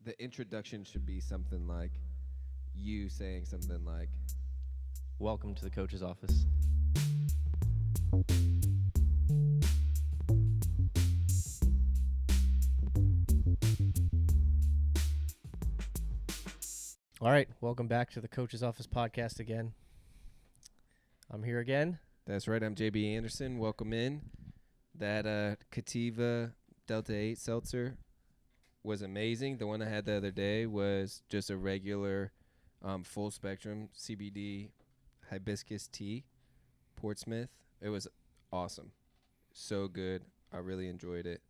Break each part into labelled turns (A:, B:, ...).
A: the introduction should be something like you saying something like,
B: Welcome to the coach's office. All right, welcome back to the coach's office podcast again. I'm here again.
A: that's right, I'm JB Anderson. Welcome in. That Cativa Delta 8 seltzer was amazing. The one I had the other day was just a regular full spectrum CBD hibiscus tea, Portsmouth. It was awesome. So good. I really enjoyed it.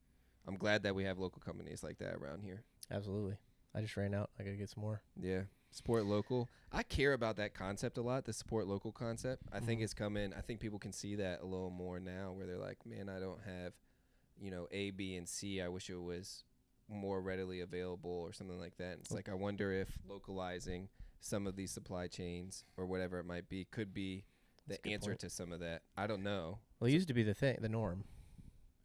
A: I'm glad that we have local companies like that around here.
B: Absolutely. I just ran out. I got to get some more.
A: Yeah. Support local. I care about that concept a lot, the support local concept. I think it's coming. I think people can see that a little more now where they're like, man, I don't have, A, B, and C. I wish it was more readily available or something like that. It's like, I wonder if localizing some of these supply chains or whatever it might be could be the answer to some of that. I don't know.
B: Well, it used to be the norm.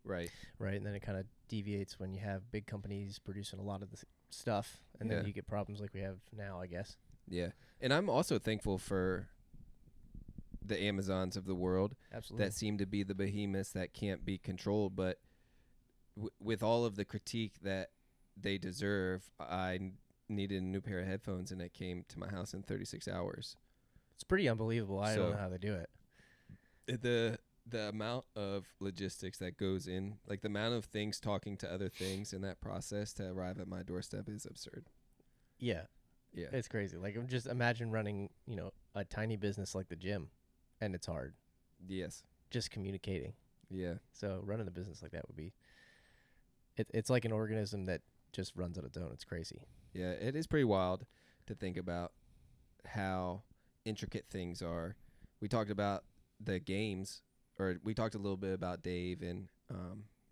A: Right.
B: Right, and then it kind of deviates when you have big companies producing a lot of the stuff, and then you get problems like we have now, I guess.
A: Yeah, and I'm also thankful for the Amazons of the world.
B: Absolutely.
A: That seem to be the behemoths that can't be controlled, but with all of the critique that they deserve, I needed a new pair of headphones, and it came to my house in 36 hours.
B: It's pretty unbelievable. I don't know how they do it.
A: The amount of logistics that goes in, like the amount of things talking to other things in that process to arrive at my doorstep is absurd.
B: Yeah.
A: Yeah.
B: It's crazy. Like, just imagine running, a tiny business like the gym, and it's hard.
A: Yes.
B: Just communicating.
A: Yeah.
B: So running a business like that would be, it's like an organism that just runs on its own. It's crazy.
A: Yeah, it is pretty wild to think about how intricate things are. We talked about the games, or we talked a little bit about Dave and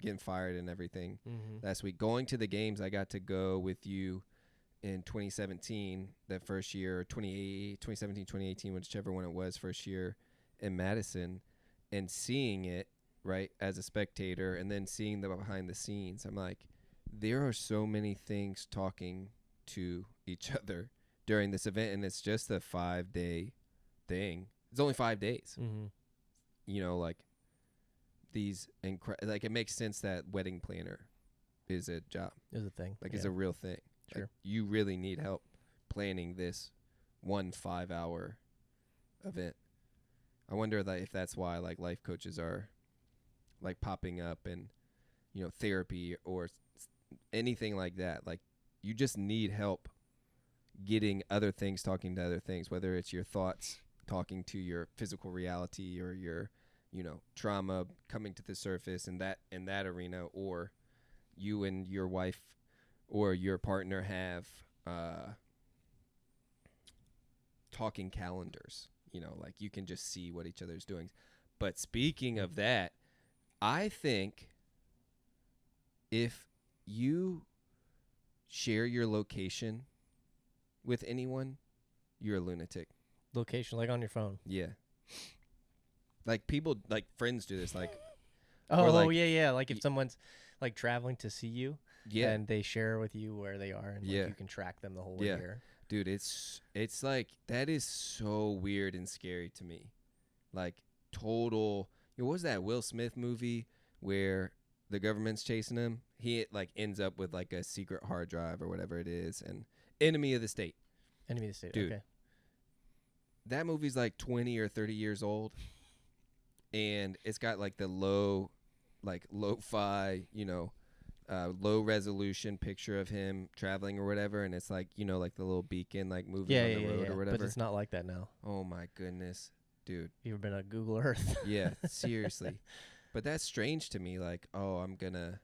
A: getting fired and everything last week. Going to the games, I got to go with you in 2017, that first year, 2017, 2018, whichever one it was, first year in Madison, and seeing it, right, as a spectator, and then seeing the behind the scenes. I'm like, there are so many things talking to each other during this event, and it's just a 5-day thing. It's only 5 days. Like these like, it makes sense that wedding planner is a job.
B: Is a thing.
A: Like, it's a real thing.
B: Sure.
A: Like, you really need help planning this 1 5-hour event. I wonder if that's why like life coaches are like popping up, and therapy or anything like that. Like, you just need help getting other things talking to other things, whether it's your thoughts talking to your physical reality, or your trauma coming to the surface in that arena, or you and your wife or your partner have talking calendars, like you can just see what each other's doing. But speaking of that, I think if you share your location with anyone, you're a lunatic.
B: Location, like on your phone.
A: Yeah. Like, people, like friends do this, like.
B: Yeah. Like if someone's like traveling to see you,
A: yeah,
B: and they share with you where they are, and like, you can track them the whole way here.
A: Dude, it's like, that is so weird and scary to me. Like, total. What was that Will Smith movie where the government's chasing him? He like ends up with like a secret hard drive or whatever it is, and Enemy of the State.
B: Enemy of the State.
A: Dude,
B: okay.
A: That movie's like 20 or 30 years old, and it's got like the lo-fi, low resolution picture of him traveling or whatever, and it's like, like the little beacon like moving on the road or whatever.
B: But it's not like that now.
A: Oh my goodness, dude.
B: You ever been on Google Earth?
A: Yeah, seriously. But that's strange to me. Like, oh, I'm gonna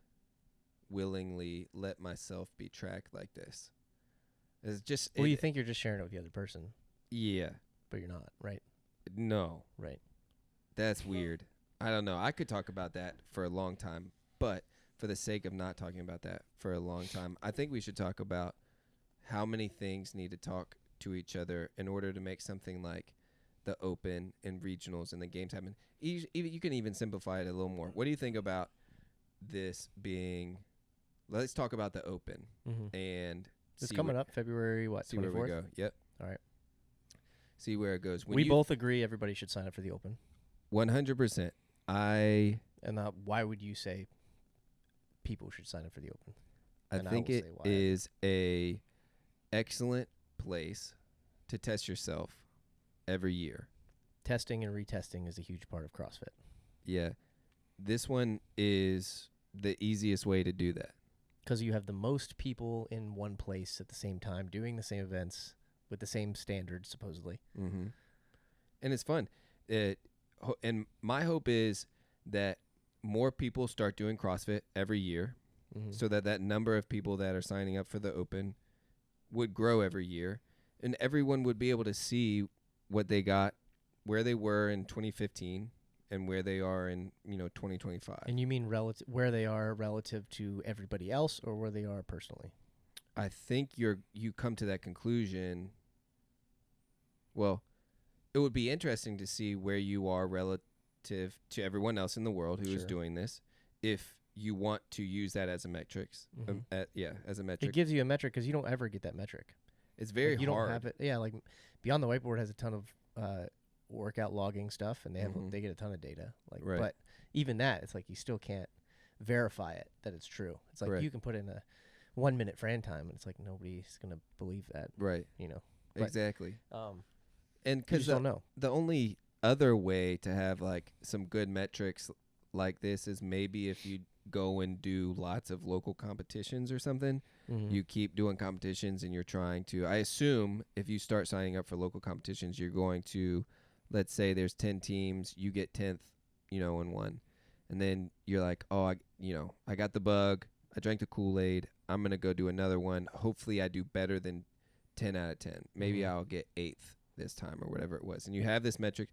A: willingly let myself be tracked like this. It's just.
B: Well, you think you're just sharing it with the other person.
A: Yeah.
B: But you're not, right?
A: No.
B: Right.
A: That's weird. I don't know. I could talk about that for a long time, but for the sake of not talking about that for a long time, I think we should talk about how many things need to talk to each other in order to make something like the Open and regionals and the games happen. You can even simplify it a little more. What do you think about this being? Let's talk about the Open and
B: It's coming up February, what, 24th?
A: See where we go. Yep.
B: All right.
A: See where it goes.
B: We both agree everybody should sign up for the Open.
A: 100%.
B: And why would you say people should sign up for the Open?
A: I think it is a excellent place to test yourself every year.
B: Testing and retesting is a huge part of CrossFit.
A: Yeah. This one is the easiest way to do that.
B: Because you have the most people in one place at the same time doing the same events with the same standards, supposedly.
A: Mm-hmm. And it's fun. And my hope is that more people start doing CrossFit every year, so that number of people that are signing up for the Open would grow every year, and everyone would be able to see what they got, where they were in 2015 and where they are in 2025.
B: And you mean where they are relative to everybody else, or where they are personally?
A: I think you come to that conclusion. Well, it would be interesting to see where you are relative to everyone else in the world who is doing this, if you want to use that as a metric. As a metric.
B: It gives you a metric because you don't ever get that metric.
A: It's very hard.
B: You don't have it. Yeah, like Beyond the Whiteboard has a ton of workout logging stuff, and they get a ton of data. But even that, it's like you still can't verify it that it's true. It's like you can put in a 1 minute Fran time, and it's like nobody's gonna believe that.
A: Right. Exactly. And because the only other way to have like some good metrics like this is maybe if you go and do lots of local competitions or something. You keep doing competitions and you're trying to, I assume if you start signing up for local competitions, you're going to, let's say there's 10 teams, you get 10th, in one. And then you're like, oh, I got the bug. I drank the Kool-Aid. I'm going to go do another one. Hopefully I do better than 10 out of 10. Maybe I'll get 8th this time or whatever it was. And you have this metric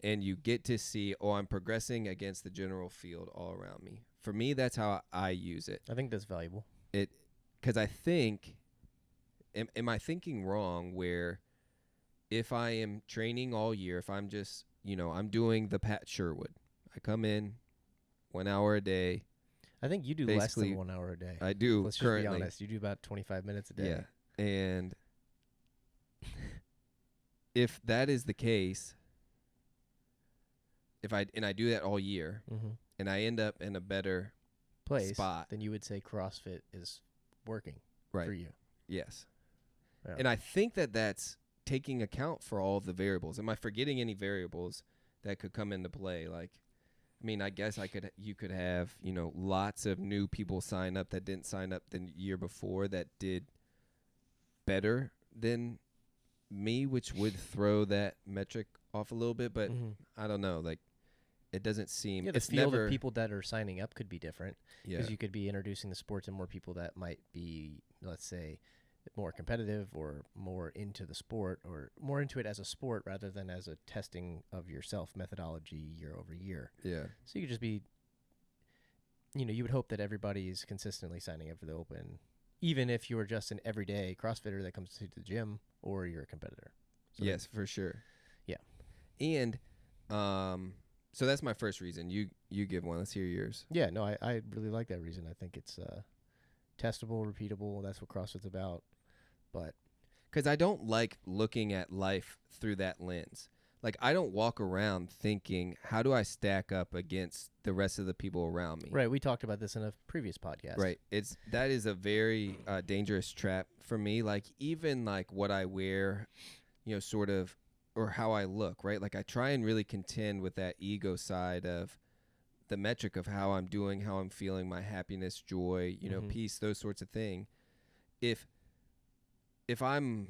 A: and you get to see, oh, I'm progressing against the general field all around me. For me, that's how I use it.
B: I think that's valuable.
A: Because I think, am I thinking wrong where if I am training all year, if I'm just, I'm doing the Pat Sherwood. I come in 1 hour a day.
B: I think you do less than 1 hour a day.
A: I do.
B: Let's
A: currently.
B: Just be honest. You do about 25 minutes a day.
A: Yeah. And if that is the case, I do that all year, and I end up in a better spot,
B: then you would say CrossFit is working for you.
A: Yes.
B: Yeah.
A: And I think that's taking account for all of the variables. Am I forgetting any variables that could come into play? I guess you could have, lots of new people sign up that didn't sign up the year before that did better than me, which would throw that metric off a little bit, but I don't know, it doesn't seem
B: the field of people that are signing up could be different, because you could be introducing the sport to more people that might be, let's say, more competitive or more into the sport, or more into it as a sport rather than as a testing of yourself methodology year over year.
A: Yeah.
B: So you could just be, you would hope that everybody is consistently signing up for the Open, even if you're just an everyday CrossFitter that comes to the gym or you're a competitor. So
A: yes, for sure.
B: Yeah.
A: And so that's my first reason. You give one. Let's hear yours.
B: Yeah, no, I really like that reason. I think it's testable, repeatable. That's what CrossFit's about. But
A: because I don't like looking at life through that lens. I don't walk around thinking, how do I stack up against the rest of the people around me?
B: Right. We talked about this in a previous podcast.
A: Right. That is a very dangerous trap for me. Even what I wear, sort of, or how I look, right? I try and really contend with that ego side of the metric of how I'm doing, how I'm feeling, my happiness, joy, peace, those sorts of things. If I'm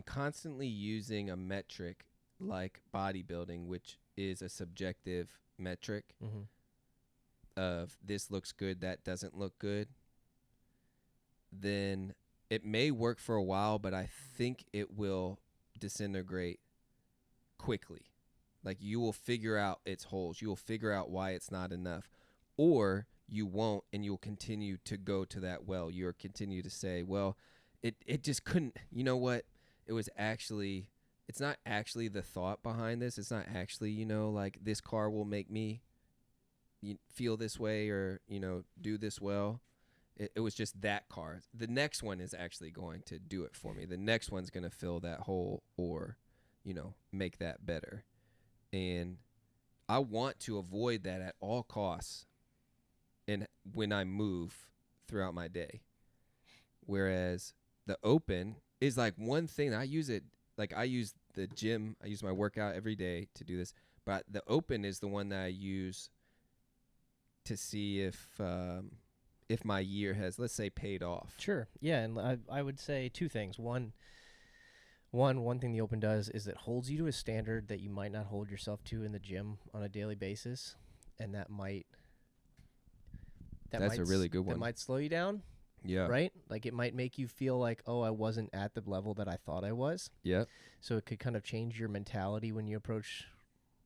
A: constantly using a metric like bodybuilding, which is a subjective metric of this looks good, that doesn't look good, then it may work for a while, but I think it will disintegrate quickly. You will figure out its holes. You will figure out why it's not enough. Or you won't, and you'll continue to go to that well. You'll continue to say, well, it just couldn't. You know what? It's not actually the thought behind this. It's not actually, this car will make me feel this way or, do this well. it was just that car. The next one is actually going to do it for me. The next one's going to fill that hole or, make that better. And I want to avoid that at all costs and when I move throughout my day. Whereas the open is like one thing. I use it, like I use the gym. I use my workout every day to do this. But the open is the one that I use to see if my year has, let's say, paid off.
B: Sure. Yeah, and I would say two things. One thing the open does is it holds you to a standard that you might not hold yourself to in the gym on a daily basis, and that's
A: a really good one.
B: That might slow you down.
A: Yeah.
B: Right? Like it might make you feel like, oh, I wasn't at the level that I thought I was.
A: Yeah.
B: So it could kind of change your mentality when you approach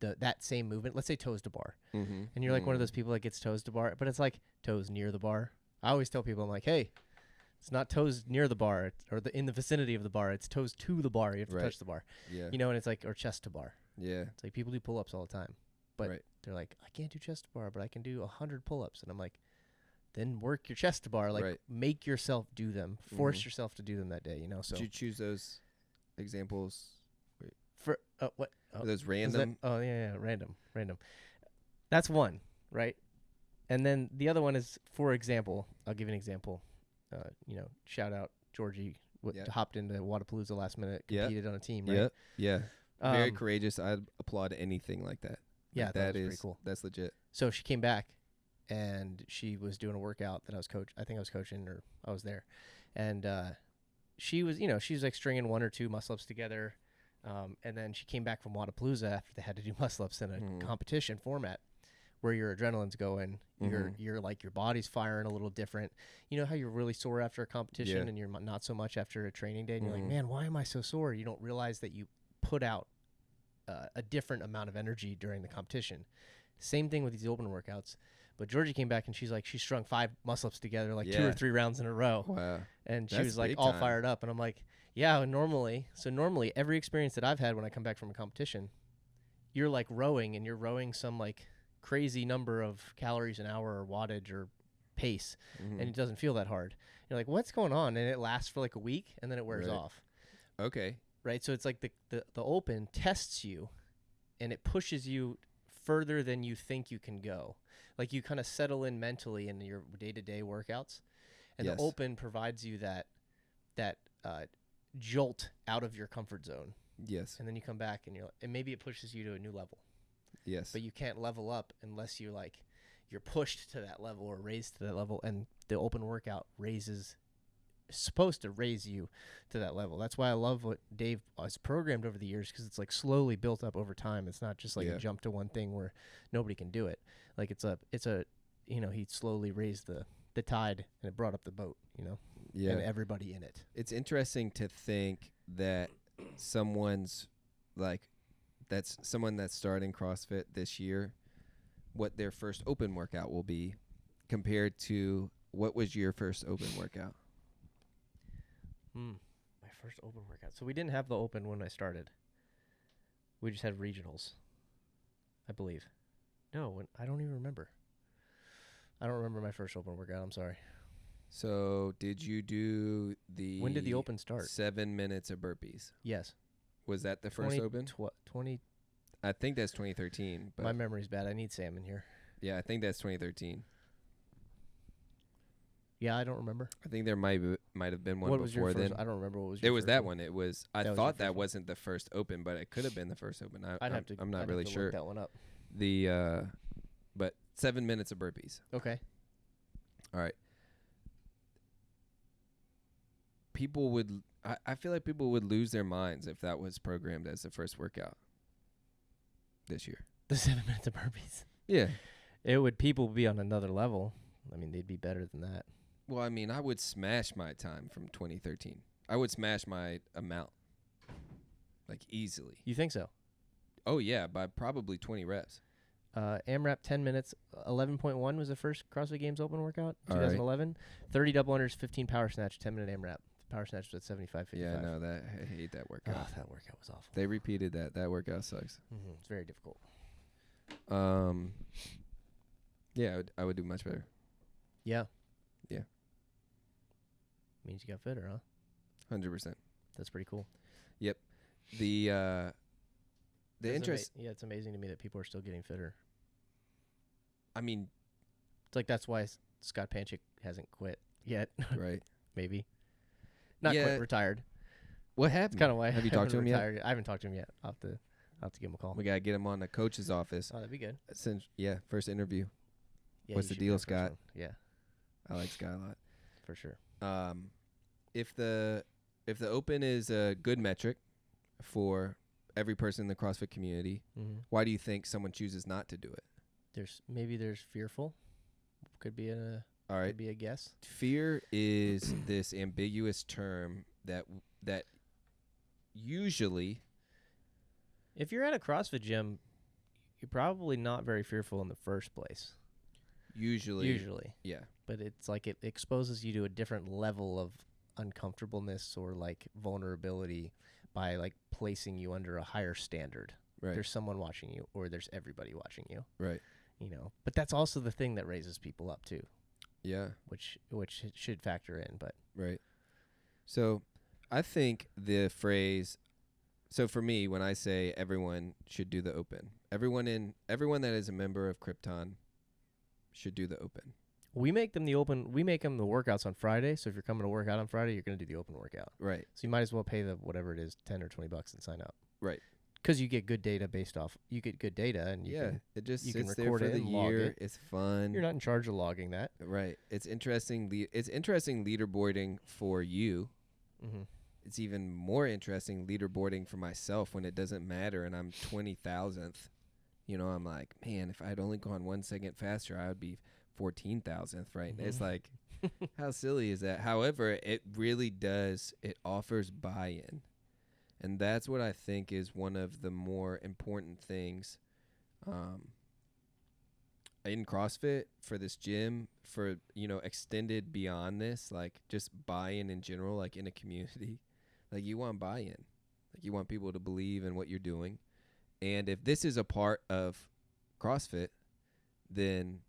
B: that same movement. Let's say toes to bar.
A: Mm-hmm.
B: And you're like one of those people that gets toes to bar, but it's like toes near the bar. I always tell people, I'm like, hey, it's not toes near the bar or in the vicinity of the bar. It's toes to the bar. You have to touch the bar.
A: Yeah.
B: And it's like, or chest to bar.
A: Yeah.
B: It's like people do pull-ups all the time. But they're like, I can't do chest to bar, but I can do 100 pull-ups. And I'm like, then work your chest to bar. Like, make yourself do them. Force yourself to do them that day, So
A: did you choose those examples?
B: For what?
A: Are those random?
B: Random. That's one, right? And then the other one is, for example, I'll give you an example. Shout out Georgie, hopped into Wadapalooza last minute, competed on a team, right?
A: Yeah. Very courageous. I applaud anything like that.
B: Yeah, that is pretty cool.
A: That's legit.
B: So she came back, and she was doing a workout that I think I was coaching, or I was there. And she was like stringing one or two muscle-ups together. And then she came back from Wadapalooza after they had to do muscle-ups in a competition format where your adrenaline's going. You're like, your body's firing a little different. You know how you're really sore after a competition and you're not so much after a training day? And you're like, man, why am I so sore? You don't realize that you put out a different amount of energy during the competition. Same thing with these open workouts. But Georgie came back and she's like, she strung 5 muscle-ups together, like 2 or 3 rounds in a row.
A: Wow.
B: And she was like all fired up. And I'm like, yeah, normally every experience that I've had when I come back from a competition, you're like rowing, and you're rowing some like crazy number of calories an hour or wattage or pace, and it doesn't feel that hard. You're like, what's going on? And it lasts for like a week, and then it wears off.
A: Okay.
B: Right? So it's like the open tests you, and it pushes you further than you think you can go. Like you kind of settle in mentally in your day-to-day workouts, and the open provides you that jolt out of your comfort zone.
A: Yes.
B: And then you come back and and maybe it pushes you to a new level.
A: Yes.
B: But you can't level up unless you're pushed to that level or raised to that level, and the open workout is supposed to raise you to that level. That's why I love what Dave has programmed over the years, because it's like slowly built up over time. It's not just like a jump to one thing where nobody can do it. Like it's a he slowly raised the tide and it brought up the boat, and everybody in it.
A: It's interesting to think that someone that's starting CrossFit this year, what their first open workout will be compared to what was your first open workout?
B: My first open workout. So we didn't have the open when I started. We just had regionals, I believe. No, I don't even remember. I don't remember my first open workout. I'm sorry.
A: So did you do
B: when did the open start?
A: 7 minutes of burpees?
B: Yes.
A: Was that the first open?
B: 20.
A: I think that's 2013. But
B: my memory's bad. I need Sam in here.
A: Yeah, I think that's 2013.
B: Yeah, I don't remember.
A: I think there might have been one before then.
B: I don't remember what was your
A: There was
B: first
A: that
B: one.
A: one. It was. I thought that wasn't the first open, but it could have been the first open. I'm not really sure.
B: Look that one up.
A: But 7 minutes of burpees.
B: Okay.
A: All right. I feel like people would lose their minds if that was programmed as the first workout this year.
B: The 7 minutes of burpees.
A: Yeah.
B: People would be on another level. I mean, they'd be better than that.
A: Well, I mean, I would smash my time from 2013. I would smash my amount, like, easily.
B: You think so?
A: Oh, yeah, by probably 20 reps.
B: AMRAP 10 minutes, 11.1 was the first CrossFit Games open workout,
A: All
B: 2011. Right. 30 double unders, 15 power snatch, 10-minute AMRAP. Power snatch was at 75.55.
A: Yeah, no, I hate that workout.
B: Oh, that workout was awful.
A: They repeated that. That workout sucks.
B: It's very difficult.
A: Yeah, I would do much better.
B: Yeah.
A: Yeah.
B: Means you got fitter, huh?
A: 100%.
B: That's pretty cool.
A: Yep. The interest.
B: Yeah, it's amazing to me that people are still getting fitter.
A: I mean,
B: it's like that's why Scott Panchik hasn't quit yet.
A: Right.
B: Maybe. Not quit, retired.
A: What happened?
B: That's kind of why.
A: Have you talked to him yet?
B: I haven't talked to him yet. I'll have to give him a call.
A: We gotta get him on the coach's office.
B: Oh, that'd be good.
A: First interview.
B: Yeah,
A: what's the deal, Scott?
B: Yeah,
A: I like Scott a lot.
B: for sure.
A: If the open is a good metric for every person in the CrossFit community, why do you think someone chooses not to do it?
B: There's fearful. Could be a guess.
A: Fear is this ambiguous term that usually,
B: if you're at a CrossFit gym, you're probably not very fearful in the first place. Usually.
A: Yeah.
B: But it's like it exposes you to a different level of uncomfortableness or like vulnerability by like placing you under a higher standard.
A: Right.
B: There's someone watching you, or there's everybody watching you.
A: Right.
B: But that's also the thing that raises people up too.
A: Yeah.
B: Which should factor in, but.
A: Right. So I think the phrase, so for me, when I say everyone should do the open, everyone that is a member of Krypton should do the open.
B: We make them the workouts on Friday. So if you're coming to work out on Friday, you're going to do the open workout.
A: Right.
B: So you might as well pay the whatever it is, $10 or $20 and sign up.
A: Right.
B: Because you get good data you get good data and
A: it just
B: can
A: sits there for the year. It's fun.
B: You're not in charge of logging that.
A: Right. It's interesting. It's interesting leaderboarding for you.
B: Mm-hmm.
A: It's even more interesting leaderboarding for myself when it doesn't matter and I'm 20,000th. I'm like, man, if I had only gone 1 second faster, I would be 14,000th, right? Mm-hmm. It's like, how silly is that? However, it really does. It offers buy-in. And that's what I think is one of the more important things in CrossFit for this gym, for, extended beyond this, like just buy-in in general, like in a community. Like you want buy-in. Like you want people to believe in what you're doing. And if this is a part of CrossFit, then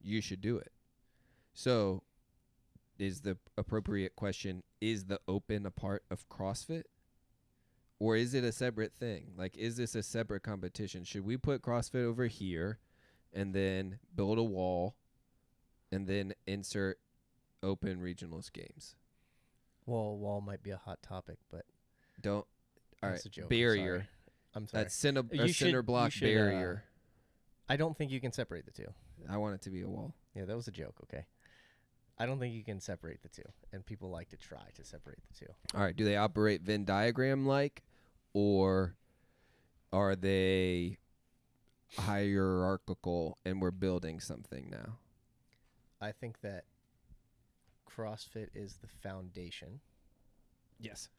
A: you should do it. So is the appropriate question, is the open a part of CrossFit? Or is it a separate thing? Like, is this a separate competition? Should we put CrossFit over here and then build a wall and then insert open regionals games?
B: Well, wall might be a hot topic, but
A: all
B: that's
A: right,
B: a joke.
A: barrier.
B: I'm sorry.
A: That's center block barrier.
B: I don't think you can separate the two.
A: I want it to be a wall.
B: Yeah, that was a joke, okay. I don't think you can separate the two, and people like to try to separate the two.
A: All right, do they operate Venn diagram-like, or are they hierarchical and we're building something now?
B: I think that CrossFit is the foundation.
A: Yes.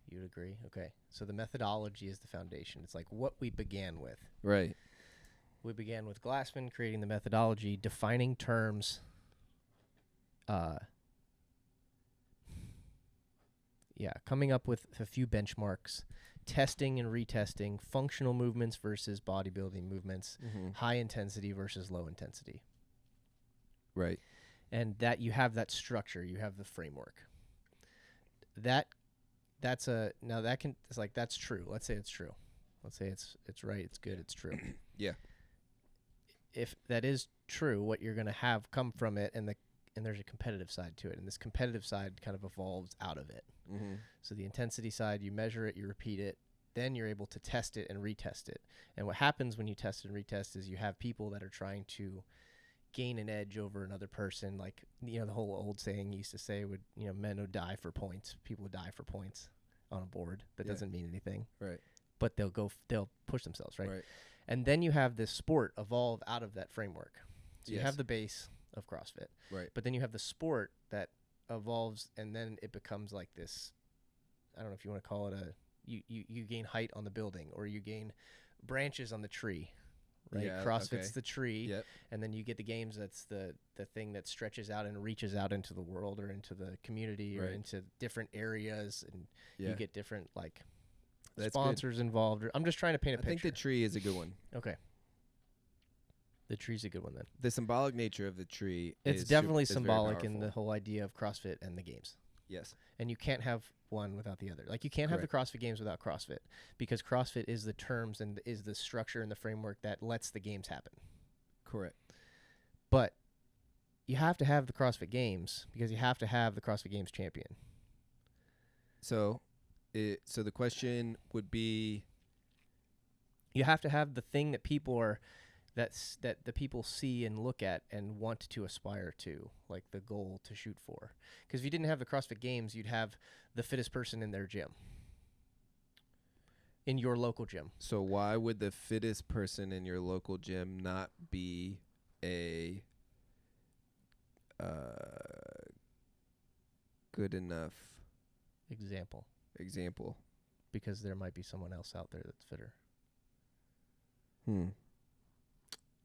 B: You would agree? Okay. So the methodology is the foundation. It's like what we began with.
A: Right.
B: We began with Glassman creating the methodology, defining terms, coming up with a few benchmarks, testing and retesting, functional movements versus bodybuilding movements, high intensity versus low intensity.
A: Right.
B: And that you have that structure, you have the framework. That's true. Let's say it's true. Let's say it's right, it's good, it's true.
A: Yeah.
B: If that is true, what you're going to have come from it, and there's a competitive side to it, and this competitive side kind of evolves out of it.
A: Mm-hmm.
B: So the intensity side, you measure it, you repeat it, then you're able to test it and retest it. And what happens when you test and retest is you have people that are trying to gain an edge over another person. Like, the whole old saying used to say men would die for points. People would die for points on a board. That doesn't mean anything.
A: Right.
B: But they'll push themselves, right?
A: Right.
B: And then you have this sport evolve out of that framework. So you have the base of CrossFit.
A: Right.
B: But then you have the sport that evolves, and then it becomes like this, I don't know if you want to call it you gain height on the building, or you gain branches on the tree, right?
A: Yeah,
B: CrossFit's the tree.
A: Yep.
B: And then you get the games, that's the thing that stretches out and reaches out into the world or into the community or into different areas, and you get different sponsors involved. I'm just trying to paint a picture.
A: I think the tree is a good one.
B: Okay. The tree's a good one then.
A: The symbolic nature of the tree
B: it's
A: is
B: definitely
A: is very
B: symbolic in
A: powerful.
B: the whole idea of CrossFit and the games.
A: Yes.
B: And you can't have one without the other. Like, you can't have the CrossFit Games without CrossFit, because CrossFit is the terms and is the structure and the framework that lets the games happen.
A: Correct.
B: But you have to have the CrossFit Games because you have to have the CrossFit Games champion.
A: So the question would be,
B: you have to have the thing that people are that the people see and look at and want to aspire to, like the goal to shoot for. Because if you didn't have the CrossFit Games, you'd have the fittest person in their gym, in your local gym.
A: So why would the fittest person in your local gym not be a good enough
B: example? Because there might be someone else out there that's fitter.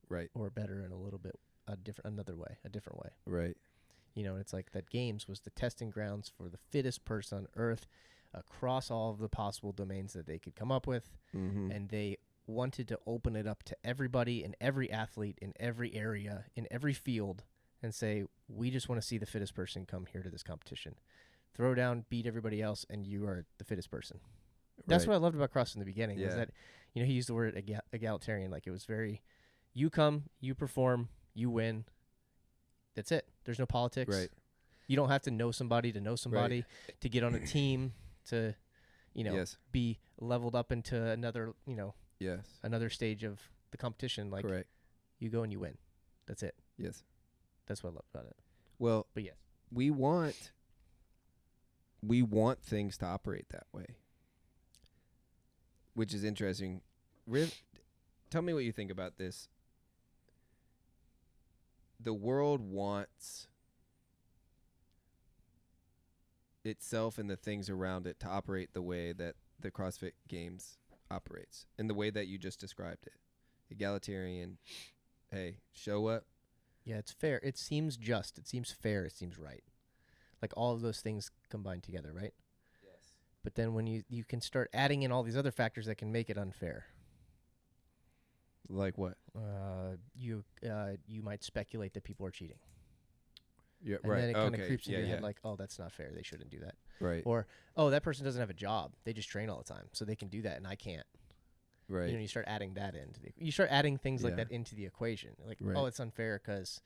A: Right.
B: Or better in a different way.
A: Right.
B: You know, it's like that games was the testing grounds for the fittest person on earth across all of the possible domains that they could come up with.
A: Mm-hmm.
B: And they wanted to open it up to everybody and every athlete in every area, in every field, and say, we just want to see the fittest person come here to this competition. Throw down, beat everybody else, and you are the fittest person. That's what I loved about CrossFit in the beginning, was that, you know, he used the word egalitarian. Like, it was very, you come, you perform, you win. That's it. There's no politics.
A: Right.
B: You don't have to know somebody to get on a team to, you know, be leveled up into another, you know, another stage of the competition. Like, you go and you win. That's it.
A: Yes.
B: That's what I love about it.
A: Well,
B: but yes,
A: we want things to operate that way, which is interesting. Tell me what you think about this. The world wants itself and the things around it to operate the way that the CrossFit Games operates, in the way that you just described it. Egalitarian. Hey, show up.
B: Yeah, it's fair. It seems just. It seems fair. It seems right. Like, all of those things combined together, right?
A: Yes.
B: But then when you can start adding in all these other factors that can make it unfair.
A: Like what?
B: You might speculate that people are cheating.
A: Yeah,
B: and then it kind of creeps in your head, like, oh, that's not fair. They shouldn't do that.
A: Right.
B: Or, oh, that person doesn't have a job. They just train all the time, so they can do that, and I can't.
A: Right.
B: You know, you start adding that into you start adding things like that into the equation. Like, oh, it's unfair because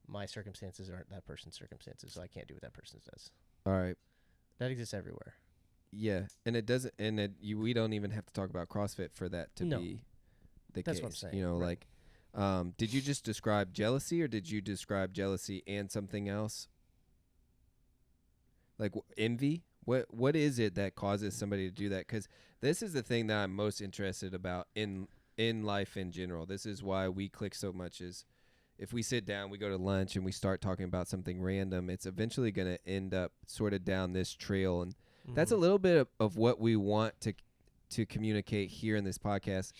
B: my circumstances aren't that person's circumstances, so I can't do what that person does.
A: All right.
B: That exists everywhere.
A: Yeah, and it doesn't, and we don't even have to talk about CrossFit for that to be the case.
B: That's what I'm saying.
A: You know, like, did you just describe jealousy, or did you describe jealousy and something else? Like envy? What is it that causes somebody to do that? Because this is the thing that I'm most interested about in life in general. This is why we click so much. Is if we sit down, we go to lunch, and we start talking about something random, it's eventually going to end up sort of down this trail. And that's a little bit of what we want to communicate here in this podcast,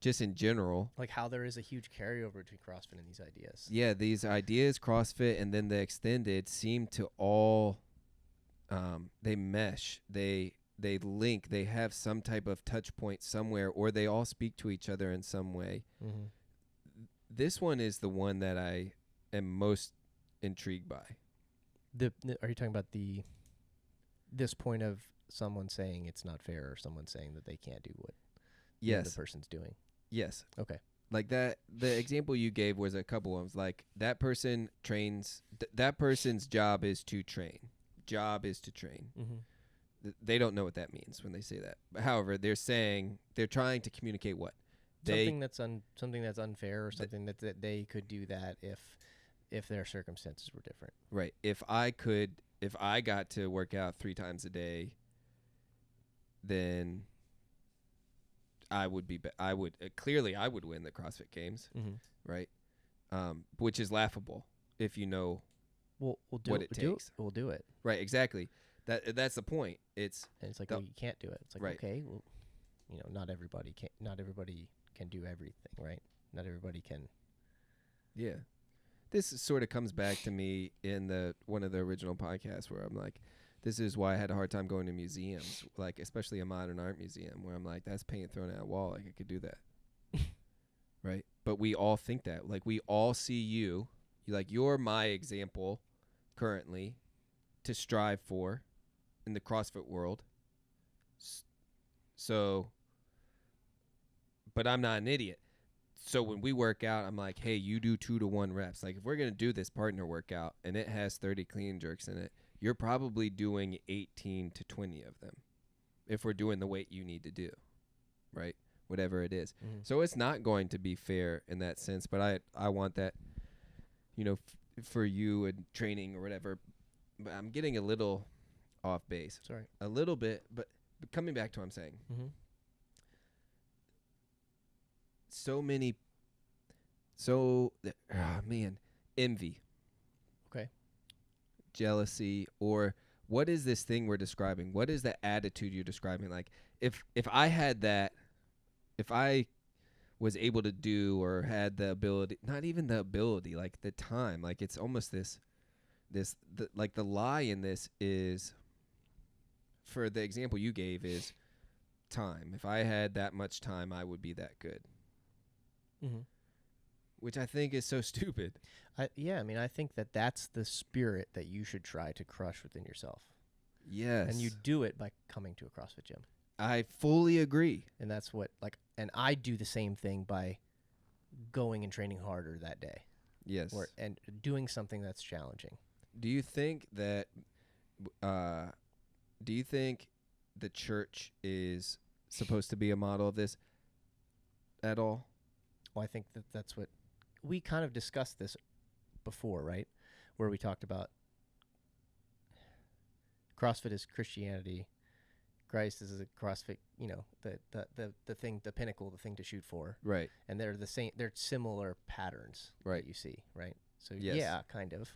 A: just in general.
B: Like, how there is a huge carryover between CrossFit and these ideas.
A: Yeah, these ideas, CrossFit, and then the extended seem to all, they mesh. They link. They have some type of touch point somewhere, or they all speak to each other in some way.
B: Mm-hmm.
A: This one is the one that I am most intrigued by.
B: Are you talking about this point of someone saying it's not fair, or someone saying that they can't do what the other person's doing?
A: Yes.
B: Okay.
A: Like that, the example you gave was a couple of them. Like, that person trains, that person's job is to train. Mm-hmm.
B: They
A: don't know what that means when they say that. But however, they're trying to communicate what?
B: Something that's unfair, or something that they could do that if their circumstances were different.
A: Right. If I got to work out 3 times a day, then I would clearly I would win the CrossFit Games, right? Which is laughable if you know what it takes.
B: We'll do it.
A: Right, exactly. That's the point. It's
B: like, oh, you can't do it. It's like, okay, well, you know, not everybody can do everything, right? Not everybody can. Yeah.
A: This sort of comes back to me in one of the original podcasts where I'm like, this is why I had a hard time going to museums, like especially a modern art museum, where I'm like, that's paint thrown at a wall. Like, I could do that. right? But we all think that. Like, we all see you. You're my example currently to strive for in the CrossFit world. So, but I'm not an idiot. So when we work out, I'm like, hey, you do 2 to 1 reps. Like, if we're going to do this partner workout and it has 30 clean jerks in it, you're probably doing 18 to 20 of them if we're doing the weight you need to do, right? Whatever it is. Mm-hmm. So it's not going to be fair in that sense, but I want that, for you and training or whatever. But I'm getting a little off base.
B: Sorry.
A: A little bit, but coming back to what I'm saying.
B: Mm-hmm.
A: Envy.
B: Okay.
A: Jealousy, or what is this thing we're describing? What is the attitude you're describing? Like, if I had that, if I was able to do or had the ability, not even the ability, like the time, like it's almost the lie in this is, for the example you gave, is time. If I had that much time, I would be that good.
B: Mm-hmm.
A: Which I think is so stupid.
B: I think that's the spirit that you should try to crush within yourself.
A: Yes.
B: And you do it by coming to a CrossFit gym.
A: I fully agree.
B: And that's what, and I do the same thing by going and training harder that day.
A: Yes.
B: And doing something that's challenging.
A: Do you think that, the church is supposed to be a model of this at all?
B: Well, I think that's what we kind of discussed this before, right? Where we talked about CrossFit is Christianity. Christ is a CrossFit, the thing, the pinnacle, the thing to shoot for.
A: Right.
B: And they're the same, they're similar patterns that you see, right? So
A: yes.
B: Yeah, kind of.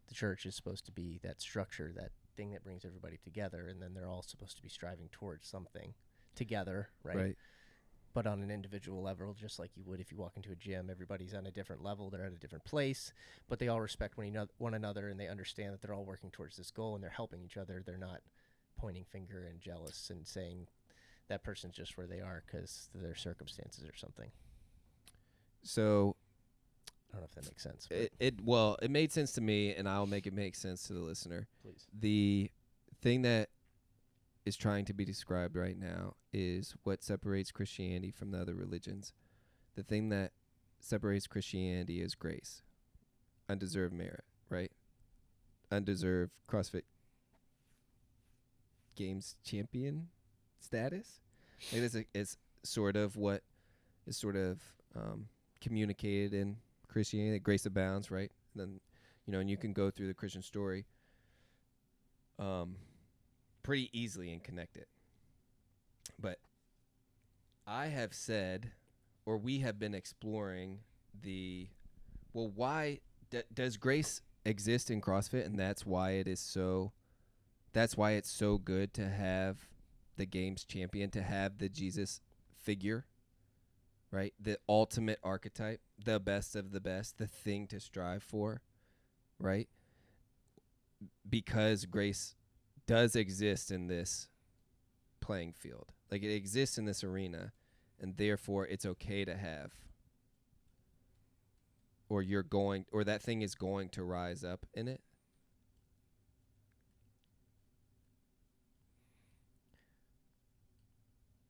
B: The church is supposed to be that structure, that thing that brings everybody together, and then they're all supposed to be striving towards something together, right?
A: Right.
B: But on an individual level, just like you would if you walk into a gym, everybody's on a different level. They're at a different place, but they all respect one another, and they understand that they're all working towards this goal, and they're helping each other. They're not pointing finger and jealous and saying that person's just where they are because of their circumstances or something.
A: So
B: I don't know if that makes sense.
A: It made sense to me, and I'll make it make sense to the listener.
B: Please.
A: The thing that is trying to be described right now is what separates Christianity from the other religions. The thing that separates Christianity is grace. Undeserved merit, right? Undeserved CrossFit Games champion status. It's sort of what is communicated in Christianity. Grace abounds, right? And then, and you can go through the Christian story pretty easily and connect it. But I have said, or we have been exploring why does grace exist in CrossFit, and that's why it's so good to have the games champion, to have the Jesus figure, right? The ultimate archetype, the best of the best, the thing to strive for, right? Because grace does exist in this playing field. Like, it exists in this arena, and therefore it's okay to have, or that thing is going to rise up in it.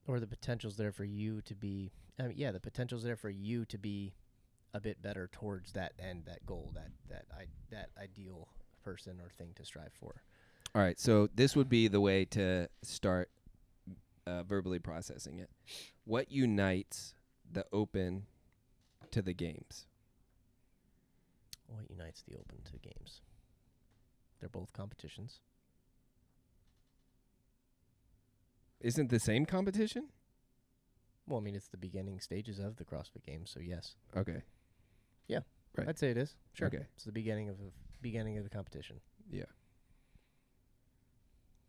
B: Or the potential's there for you to be, the potential's there for you to be a bit better towards that end, that goal, that ideal person or thing to strive for.
A: All right, so this would be the way to start verbally processing it. What unites the open to the games?
B: What unites the open to games? They're both competitions.
A: Isn't the same competition?
B: Well, it's the beginning stages of the CrossFit Games, so yes.
A: Okay.
B: Yeah,
A: right.
B: I'd say it is. Sure.
A: Okay.
B: It's the beginning of the competition.
A: Yeah.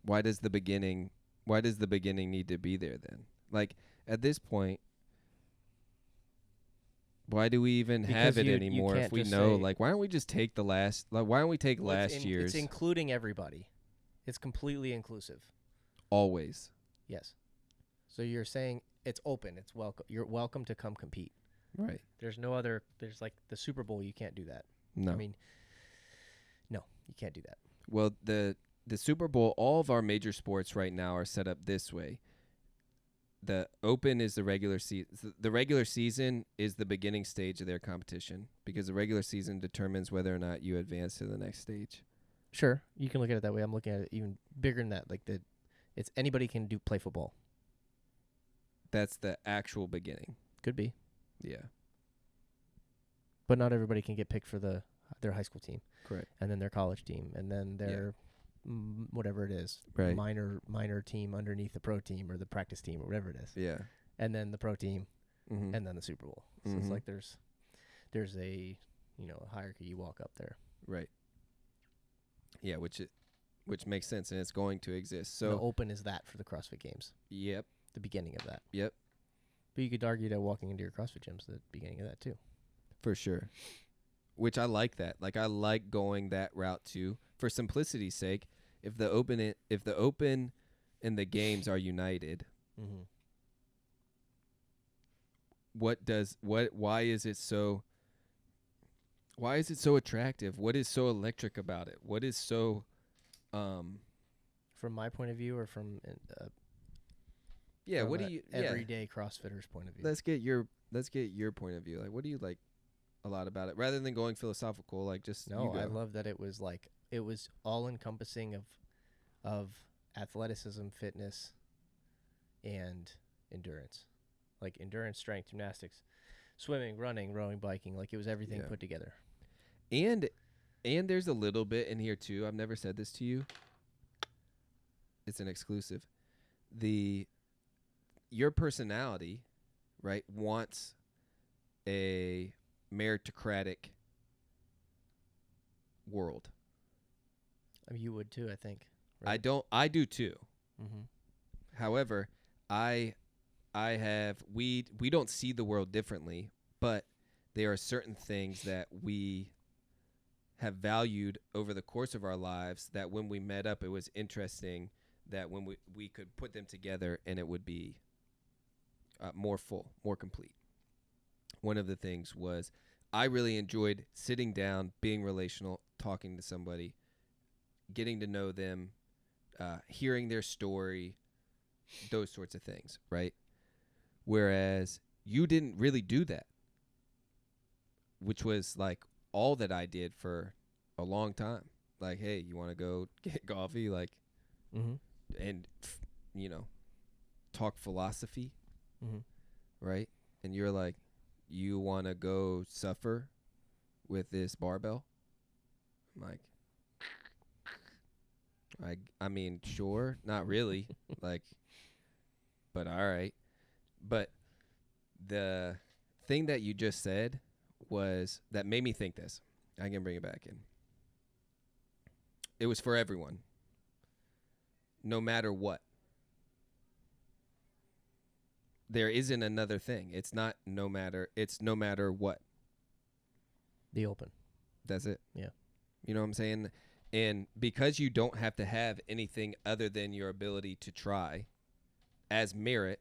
A: Why does the beginning need to be there then? Like, at this point, why do we even have it anymore if we know? Like, why don't we just take last year's?
B: It's including everybody. It's completely inclusive.
A: Always.
B: Yes. So you're saying it's open. It's welcome. You're welcome to come compete.
A: Right.
B: There's no other. There's like the Super Bowl. You can't do that.
A: No.
B: I mean, no, you can't do that.
A: Well, the Super Bowl, all of our major sports right now are set up this way. The Open is the regular season. The regular season is the beginning stage of their competition because the regular season determines whether or not you advance to the next stage.
B: Sure, you can look at it that way. I'm looking at it even bigger than that. Like it's anybody can play football.
A: That's the actual beginning.
B: Could be.
A: Yeah.
B: But not everybody can get picked for their high school team.
A: Correct.
B: And then their college team, and then their whatever it is,
A: right,
B: minor team underneath the pro team or the practice team or whatever it is.
A: Yeah.
B: And then the pro team, and then the Super Bowl. So it's like there's a a hierarchy you walk up there.
A: Right. Yeah, which makes sense, and it's going to exist. So
B: the Open is that for the CrossFit Games.
A: Yep.
B: The beginning of that.
A: Yep.
B: But you could argue that walking into your CrossFit Gym's the beginning of that too.
A: For sure. Which I like that. Like I like going that route too. For simplicity's sake, if the Open and the Games are united, why is it so attractive? What is so electric about it? What is so
B: from my point of view or from
A: what do you
B: everyday CrossFitter's point of view?
A: Let's get your point of view. Like what do you like a lot about it rather than going philosophical, like just
B: I love that it was all encompassing of athleticism, fitness, and endurance. Like endurance, strength, gymnastics, swimming, running, rowing, biking, like it was everything put together.
A: And there's a little bit in here too. I've never said this to you. It's an exclusive. Your personality, right, wants a meritocratic world.
B: I mean, you would too, I think. Right?
A: I do too. However, we don't see the world differently, but there are certain things that we have valued over the course of our lives that when we met up, it was interesting that when we could put them together and it would be more full, more complete. One of the things was I really enjoyed sitting down, being relational, talking to somebody, getting to know them, hearing their story, those sorts of things, right? Whereas you didn't really do that, which was like all that I did for a long time. Like, hey, you want to go get coffee? Like, and, talk philosophy, right? And you're like, you want to go suffer with this barbell? I'm like, I mean, sure, not really, like, but all right. But the thing that you just said was that made me think this. I can bring it back in. It was for everyone, no matter what. There isn't another thing. It's not no matter. It's no matter what.
B: The Open.
A: That's it.
B: Yeah.
A: You know what I'm saying? And because you don't have to have anything other than your ability to try as merit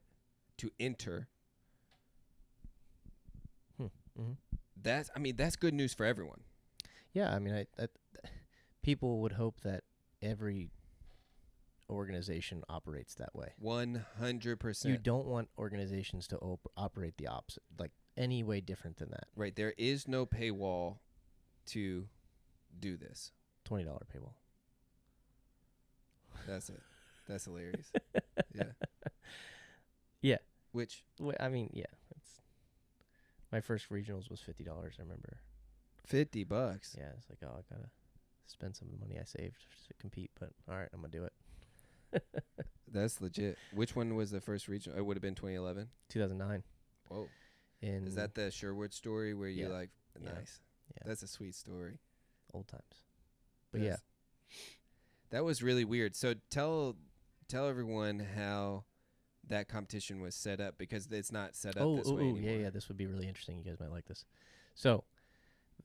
A: to enter, that's good news for everyone.
B: Yeah, I mean, people would hope that every organization operates that way.
A: 100%.
B: You don't want organizations to operate the opposite, like any way different than that.
A: Right. There is no paywall to do this.
B: $20 paywall.
A: That's it. That's hilarious. Yeah.
B: Yeah.
A: Which?
B: I mean, yeah. It's my first regionals was $50. I remember.
A: $50.
B: Yeah. It's like, oh, I gotta spend some of the money I saved to compete, but all right, I'm gonna do it.
A: That's legit. Which one was the first regional? It would have been 2011.
B: 2009.
A: Whoa. Is that the Sherwood story where you like? Nice. Yeah. That's a sweet story.
B: Old times. But yeah.
A: That was really weird. So tell everyone how that competition was set up, because it's not set up this way anymore.
B: Yeah. This would be really interesting. You guys might like this. So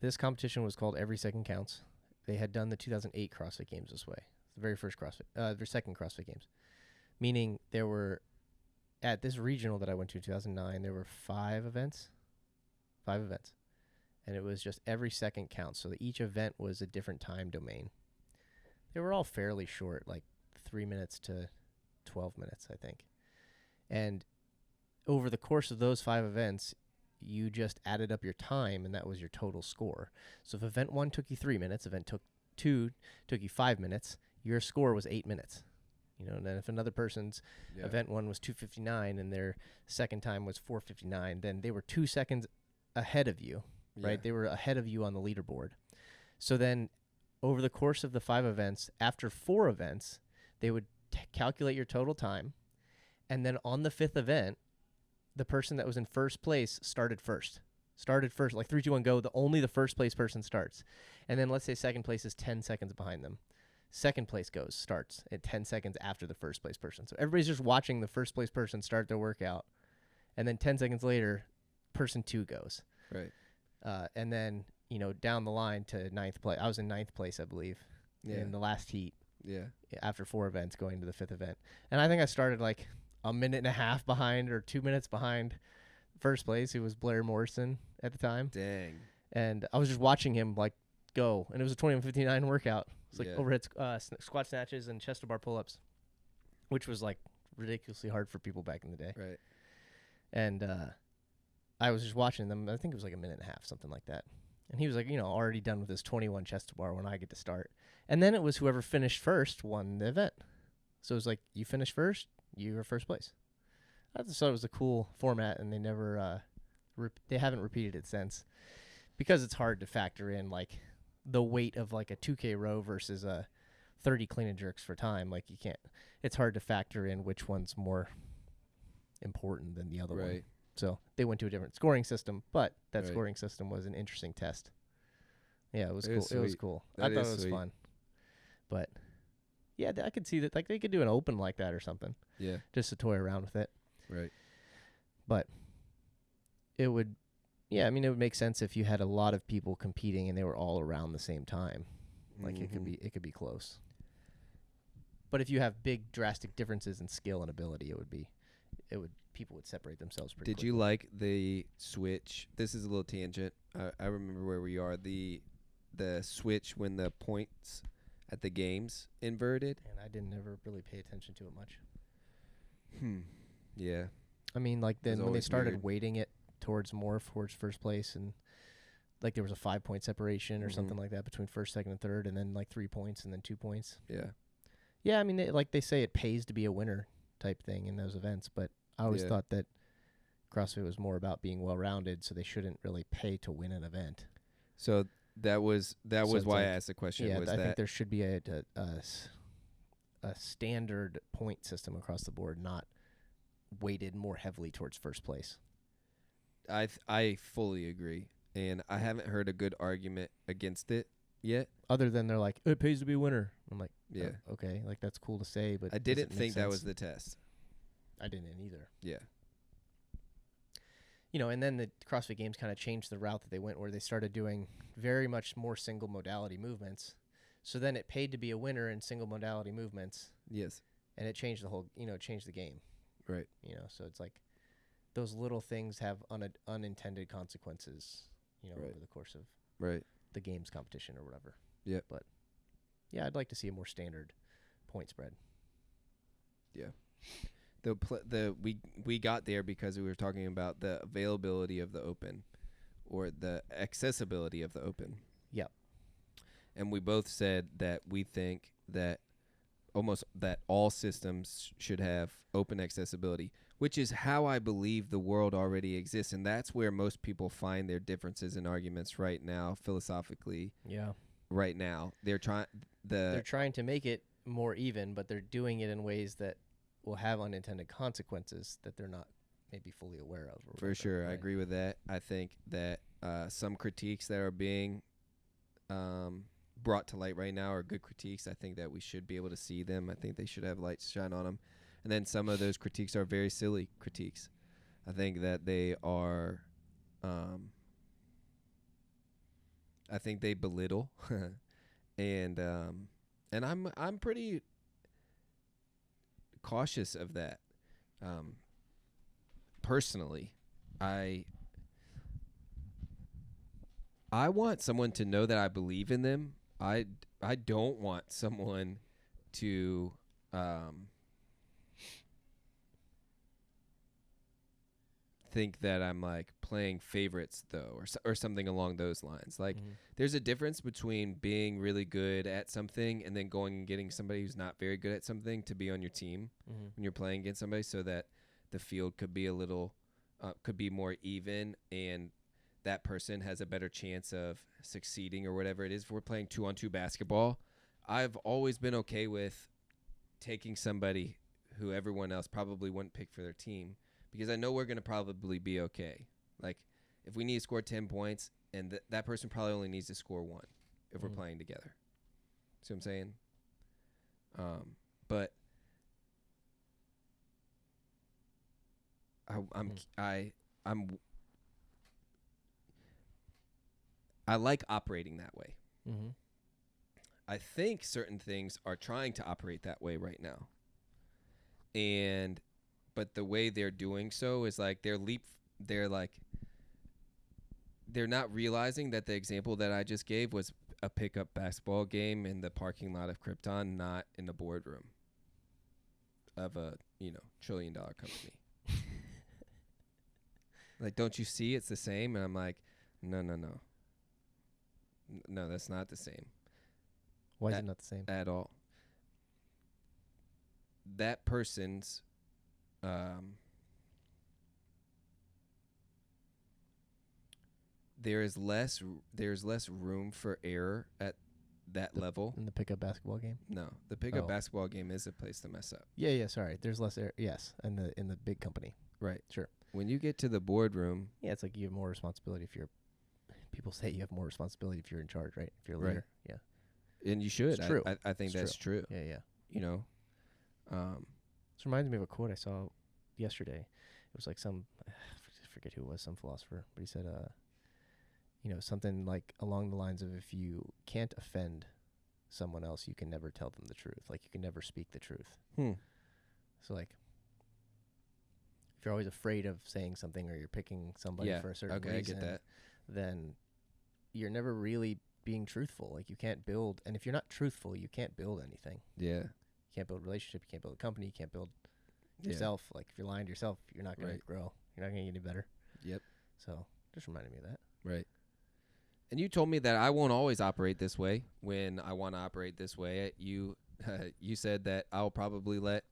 B: this competition was called Every Second Counts. They had done the 2008 CrossFit Games this way. The very first their second CrossFit Games. Meaning there were, at this regional that I went to in 2009, there were 5 events. 5 events. And it was just every second counts. So each event was a different time domain. They were all fairly short, like 3 minutes to 12 minutes, I think. And over the course of those 5 events, you just added up your time, and that was your total score. So if event 1 took you 3 minutes, event 2 took you 5 minutes, your score was 8 minutes. And then if another person's event 1 was 2:59 and their second time was 4:59, then they were 2 seconds ahead of you, right? They were ahead of you on the leaderboard. So then over the course of the 5 events, after 4 events, they would calculate your total time. And then on the 5th event, the person that was in first place started first, like 3, 2, 1, go. Only the first place person starts. And then let's say second place is 10 seconds behind them. Second place starts at 10 seconds after the first place person. So everybody's just watching the first place person start their workout. And then 10 seconds later, person 2 goes.
A: Right.
B: And then, down the line to 9th place. I was in 9th place, I believe, in the last heat.
A: Yeah.
B: After 4 events going to the 5th event. And I think I started like a minute and a half behind or 2 minutes behind first place, who was Blair Morrison at the time.
A: Dang.
B: And I was just watching him like go. And it was a 21:59 workout. It's like overhead squat snatches and chest to bar pull-ups, which was like ridiculously hard for people back in the day.
A: Right.
B: And I was just watching them. I think it was like a minute and a half, something like that. And he was like, already done with his 21 chest to bar when I get to start. And then it was whoever finished first won the event. So it was like, you finished first, you were first place. I just thought it was a cool format, and they never, they haven't repeated it since, because it's hard to factor in like the weight of like a 2K row versus a 30 clean and jerks for time. Like you can't. It's hard to factor in which one's more important than the other one. So they went to a different scoring system, but that scoring system was an interesting test. Yeah, it was cool. It was cool. I thought it was fun. But yeah, I could see that like they could do an open like that or something.
A: Yeah.
B: Just to toy around with it.
A: Right.
B: But it would, it would make sense if you had a lot of people competing and they were all around the same time. Like it could be close. But if you have big drastic differences in skill and ability, people would separate themselves pretty quickly.
A: Did you like the switch? This is a little tangent. I remember where we are. The switch when the points at the games inverted.
B: And I didn't ever really pay attention to it much.
A: Yeah.
B: I mean, like then when they started weighting it towards first place, and like there was a 5-point separation or something like that between first, second, and third, and then like 3 points and then 2 points.
A: Yeah.
B: Yeah, I mean, they say it pays to be a winner type thing in those events, but I always thought that CrossFit was more about being well-rounded, so they shouldn't really pay to win an event.
A: So that was why I asked the question.
B: Yeah,
A: was
B: I think there should be a standard point system across the board, not weighted more heavily towards first place.
A: I fully agree, and I haven't heard a good argument against it yet.
B: Other than they're like, it pays to be a winner. I'm like,
A: yeah,
B: okay, like that's cool to say, but
A: I didn't think that was the test.
B: I didn't either.
A: Yeah.
B: And then the CrossFit Games kind of changed the route that they went, where they started doing very much more single modality movements. So then it paid to be a winner in single modality movements.
A: Yes.
B: And it changed the whole, changed the game.
A: Right.
B: So it's like those little things have unintended consequences, over the course of the games competition or whatever.
A: Yeah.
B: But yeah, I'd like to see a more standard point spread.
A: Yeah. We got there because we were talking about the availability of the open, or the accessibility of the open.
B: Yep.
A: And we both said that we think that all systems should have open accessibility, which is how I believe the world already exists, and that's where most people find their differences and arguments right now, philosophically.
B: Yeah.
A: Right now, they're trying
B: to make it more even, but they're doing it in ways that will have unintended consequences that they're not maybe fully aware of.
A: For sure. Right? I agree with that. I think that some critiques that are being brought to light right now are good critiques. I think that we should be able to see them. I think they should have lights shine on them. And then some of those critiques are very silly critiques. I think that they are, I think they belittle, and I'm pretty cautious of that. Personally, I want someone to know that I believe in them. I don't want someone to think that I'm like playing favorites though, or something along those lines. Like there's a difference between being really good at something and then going and getting somebody who's not very good at something to be on your team when you're playing against somebody, so that the field could be a little could be more even, and that person has a better chance of succeeding or whatever it is. If we're playing 2-on-2 basketball, I've always been okay with taking somebody who everyone else probably wouldn't pick for their team, because I know we're going to probably be okay. Like, if we need to score 10 points, and that person probably only needs to score 1 if we're playing together. See what I'm saying? But I like operating that way. I think certain things are trying to operate that way right now. But the way they're doing so is like they're not realizing that the example that I just gave was a pickup basketball game in the parking lot of Krypton, not in the boardroom of a, $1 trillion company. Like, don't you see it's the same? And I'm like, no, that's not the same.
B: Why is it not the same?
A: At all. That person's there's less room for error at that level.
B: In the pickup basketball game?
A: No, the pickup basketball game is a place to mess up.
B: Yeah, sorry. There's less error. Yes, in the big company.
A: Right.
B: Sure.
A: When you get to the boardroom,
B: yeah, it's like you have more responsibility if you're. People say you have more responsibility if you're in charge, right? If you're a leader. Right. Yeah.
A: And you should.
B: It's true.
A: I think that's true.
B: Yeah.
A: This
B: reminds me of a quote I saw yesterday. It was like I forget who it was, some philosopher, but he said, something like along the lines of, if you can't offend someone else, you can never tell them the truth. Like, you can never speak the truth. So, like, if you're always afraid of saying something, or you're picking somebody for a certain reason,
A: I get that.
B: Then you're never really being truthful. Like, you can't build, and if you're not truthful, you can't build anything.
A: Yeah.
B: You can't build a relationship, you can't build a company, you can't build yourself. Like, if you're lying to yourself, you're not going to grow. You're not going to get any better.
A: Yep.
B: So, just reminded me of that.
A: Right. And you told me that I won't always operate this way when I want to operate this way. You said that I'll probably let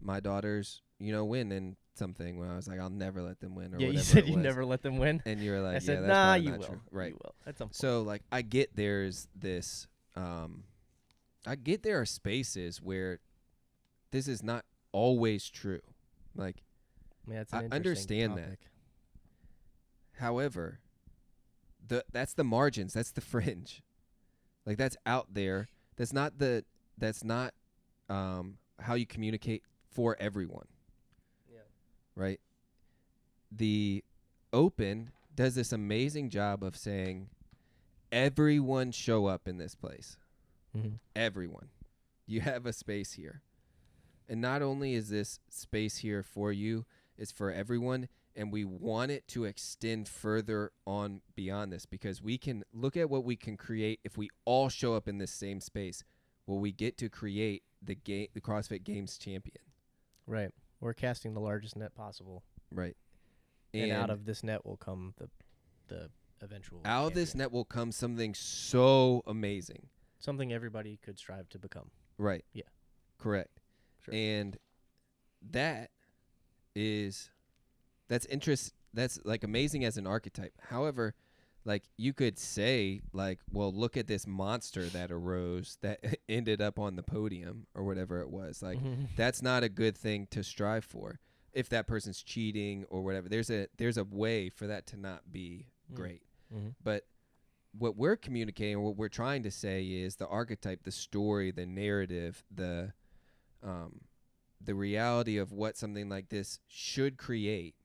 A: my daughters, win in something, when I was like, I'll never let them win. Or
B: yeah,
A: whatever
B: you said
A: you
B: never let them win.
A: And you were like,
B: I said,
A: that's
B: nah, you
A: not
B: will.
A: True. Right.
B: You will. At some point.
A: So, like, I get there's this, I get there are spaces where this is not always true. Like, I understand
B: topic.
A: That. However, that's the margins. That's the fringe. Like, that's out there. That's not how you communicate for everyone.
B: Yeah.
A: Right? The Open does this amazing job of saying, everyone show up in this place. Everyone. You have a space here. And not only is this space here for you, it's for everyone. And we want it to extend further on beyond this, because we can look at what we can create if we all show up in this same space. Well, we get to create the CrossFit Games champion.
B: Right. We're casting the largest net possible.
A: Right.
B: And out of this net will come the eventual
A: Out
B: champion.
A: of this net will come something so amazing.
B: Something everybody could strive to become.
A: Right.
B: Yeah.
A: Correct.
B: Sure.
A: And that's like amazing as an archetype. However, like, you could say, like, well, look at this monster that arose that ended up on the podium or whatever it was. Like, that's not a good thing to strive for. If that person's cheating or whatever, there's a way for that to not be great. But what we're communicating, or what we're trying to say, is the archetype, the story, the narrative, the reality of what something like this should create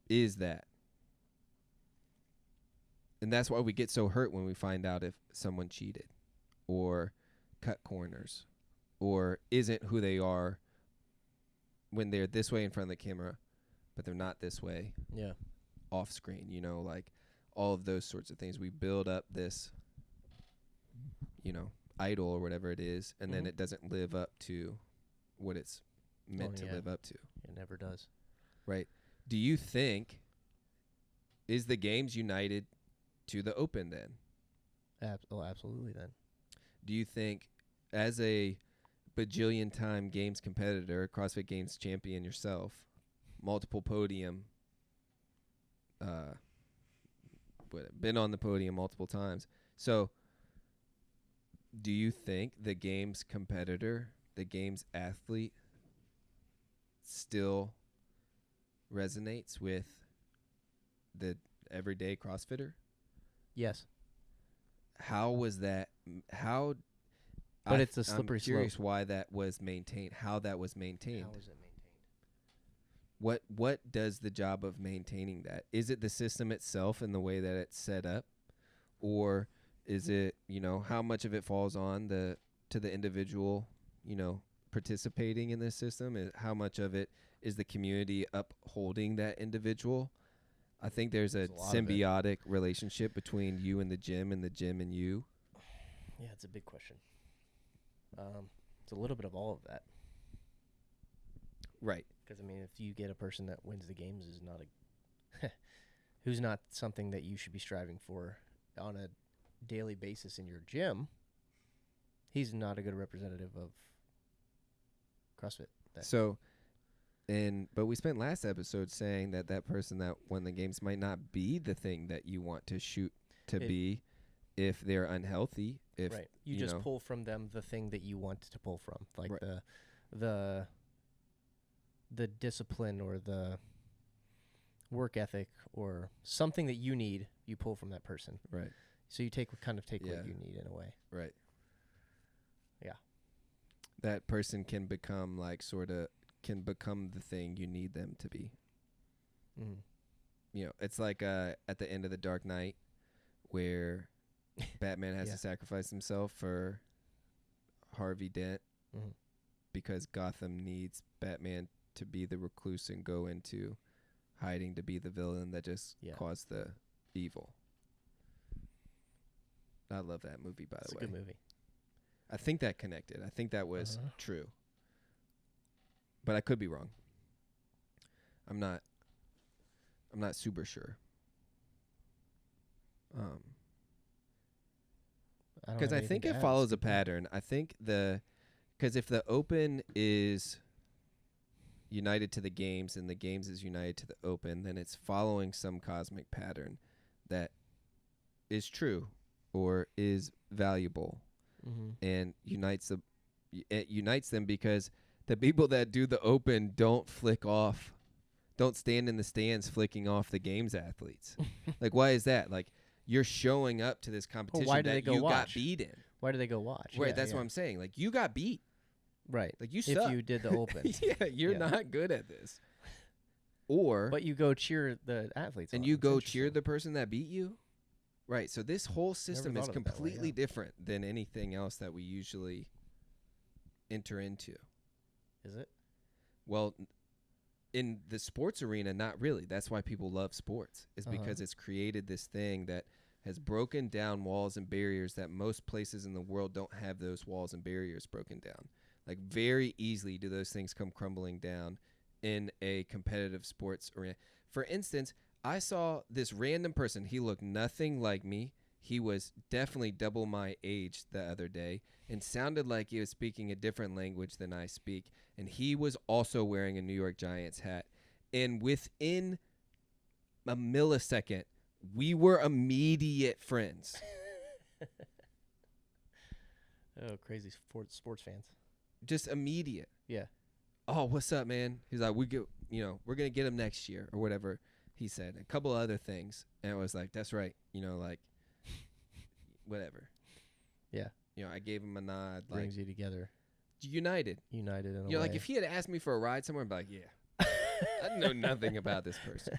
A: is that. And that's why we get so hurt when we find out if someone cheated or cut corners or isn't who they are when they're this way in front of the camera, but they're not this way.
B: Yeah.
A: Off screen, like, all of those sorts of things. We build up this, idol or whatever it is, and then it doesn't live up to what it's meant to live up to.
B: It never does.
A: Right. Do you think, is the games united to the open then?
B: Absolutely then.
A: Do you think, as a bajillion time games competitor, CrossFit Games champion yourself, multiple podium, been on the podium multiple times, so do you think the games competitor, the games athlete, still resonates with the everyday CrossFitter?
B: Yes.
A: How was that?
B: But it's a slippery slope.
A: I'm curious why that was maintained. How that was maintained.
B: How was it maintained?
A: What does the job of maintaining that? Is it the system itself and the way that it's set up, or is it how much of it falls on to the individual participating in this system? How much of it is the community upholding that individual? I think there's a symbiotic relationship between you and the gym and you.
B: Yeah, it's a big question. It's a little bit of all of that.
A: Right.
B: Because, if you get a person that wins the games who's not something that you should be striving for on a daily basis in your gym, he's not a good representative of CrossFit.
A: But we spent last episode saying that person that won the games might not be the thing that you want to shoot to be if they're unhealthy.
B: Right. You just pull from them the thing that you want to pull from, like the discipline or the work ethic or something that you need, you pull from that person.
A: Right.
B: So you take what you need in a way.
A: Right.
B: Yeah.
A: That person can become the thing you need them to be. Mm. It's like at the end of The Dark Knight where Batman has to sacrifice himself for Harvey Dent because Gotham needs Batman to be the recluse and go into hiding to be the villain that just caused the evil. I love that movie, by the way.
B: It's a good movie.
A: I think that connected. I think that was true. But I could be wrong. I'm not super sure. Because I think it follows a pattern. I think because if the open is united to the games and the games is united to the open, then it's following some cosmic pattern that is true or is valuable and unites them because the people that do the open don't stand in the stands flicking off the games athletes. Like, why is that? Like, you're showing up to this competition that you got beat in.
B: Why do they go watch?
A: Right, that's what I'm saying. Like, you got beat.
B: Right.
A: Like, you suck.
B: If you did the open.
A: You're not good at this. But
B: you go cheer the athletes
A: and you go cheer the person that beat you? Right, so this whole system is completely different than anything else that we usually enter into.
B: Is it?
A: Well, in the sports arena, not really. That's why people love sports, is because it's created this thing that has broken down walls and barriers that most places in the world don't have those walls and barriers broken down. Like, very easily do those things come crumbling down in a competitive sports arena. For instance, I saw this random person. He looked nothing like me. He was definitely double my age the other day and sounded like he was speaking a different language than I speak. And he was also wearing a New York Giants hat. And within a millisecond, we were immediate friends.
B: Oh, crazy sports fans.
A: Just immediate.
B: Yeah.
A: Oh, what's up, man? He's like, we're going to get him next year or whatever he said. A couple of other things. And I was like, that's right. Whatever.
B: Yeah.
A: I gave him a nod.
B: Brings you together.
A: United
B: in a way.
A: Like, if he had asked me for a ride somewhere, I'd be like, yeah. I know nothing about this person.